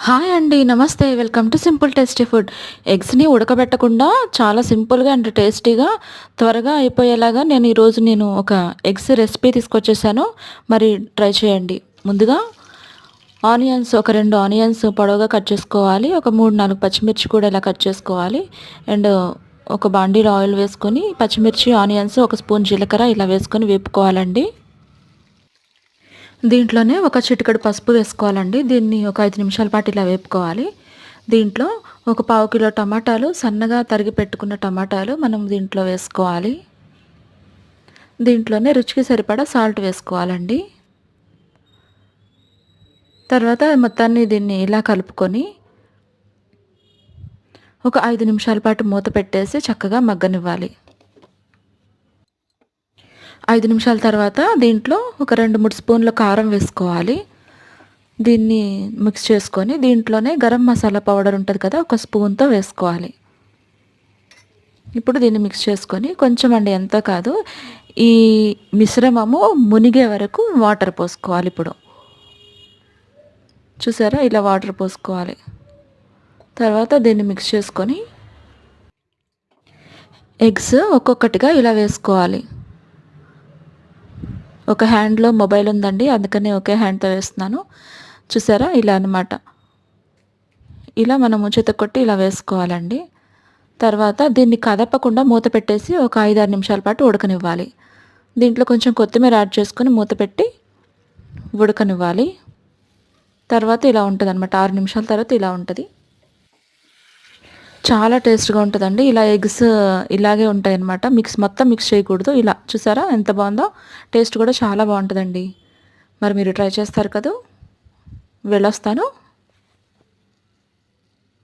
Hi అండి. నమస్తే. Welcome to simple tasty food. ఎగ్స్‌ని ఉడకబెట్టకుండా చాలా సింపుల్‌గా అండ్ టేస్టీగా త్వరగా అయిపోయేలాగా నేను ఒక ఎగ్స్ రెసిపీ తీసుకొచ్చేసాను. మరి ట్రై చేయండి. ముందుగా ఒక 2 ఆనియన్స్ పొడవుగా కట్ చేసుకోవాలి. ఒక 3, 4 పచ్చిమిర్చి కూడా ఇలా కట్ చేసుకోవాలి. అండ్ ఒక బాండీలో ఆయిల్ వేసుకొని పచ్చిమిర్చి, ఆనియన్స్, ఒక స్పూన్ జీలకర్ర ఇలా వేసుకొని వేపుకోవాలండి. దీంట్లోనే ఒక చిటికెడు పసుపు వేసుకోవాలండి. దీన్ని ఒక 5 నిమిషాల పాటు ఇలా వేపుకోవాలి. దీంట్లో ఒక పావు కిలో టమాటాలు, సన్నగా తరిగి పెట్టుకున్న టమాటాలు మనం దీంట్లో వేసుకోవాలి. దీంట్లోనే రుచికి సరిపడా సాల్ట్ వేసుకోవాలండి. తర్వాత మొత్తాన్ని దీన్ని ఇలా కలుపుకొని ఒక 5 నిమిషాల పాటు మూత పెట్టేసి చక్కగా మగ్గనివ్వాలి. 5 నిమిషాల తర్వాత దీంట్లో ఒక 2, 3 స్పూన్ల కారం వేసుకోవాలి. దీన్ని మిక్స్ చేసుకొని దీంట్లోనే గరం మసాలా పౌడర్ ఉంటుంది కదా, ఒక స్పూన్‌తో వేసుకోవాలి. ఇప్పుడు దీన్ని మిక్స్ చేసుకొని కొంచెం అండి, ఎంతో కాదు, ఈ మిశ్రమము మునిగే వరకు వాటర్ పోసుకోవాలి. ఇప్పుడు చూసారా, ఇలా వాటర్ పోసుకోవాలి. తర్వాత దీన్ని మిక్స్ చేసుకొని ఎగ్స్ ఒక్కొక్కటిగా ఇలా వేసుకోవాలి. ఒక హ్యాండ్లో మొబైల్ ఉందండి, అందుకని ఒకే హ్యాండ్తో వేస్తున్నాను. చూసారా, ఇలా అనమాట. ఇలా మనము చితకొట్టి ఇలా వేసుకోవాలండి. తర్వాత దీన్ని కదపకుండా మూత పెట్టేసి ఒక 5, 6 నిమిషాల పాటు ఉడకనివ్వాలి. దీంట్లో కొంచెం కొత్తిమీర యాడ్ చేసుకొని మూత పెట్టి ఉడకనివ్వాలి. తర్వాత ఇలా ఉంటుందన్నమాట. 6 నిమిషాల తర్వాత ఇలా ఉంటుంది. చాలా టేస్ట్‌గా ఉంటుందండి. ఇలా ఎగ్స్ ఇలాగే ఉంటాయన్నమాట. మొత్తం మిక్స్ చేయకూడదు. ఇలా చూసారా ఎంత బాగుందో. టేస్ట్ కూడా చాలా బాగుంటుందండి. మరి మీరు ట్రై చేస్తారు కదూ. వెళ్ళొస్తాను.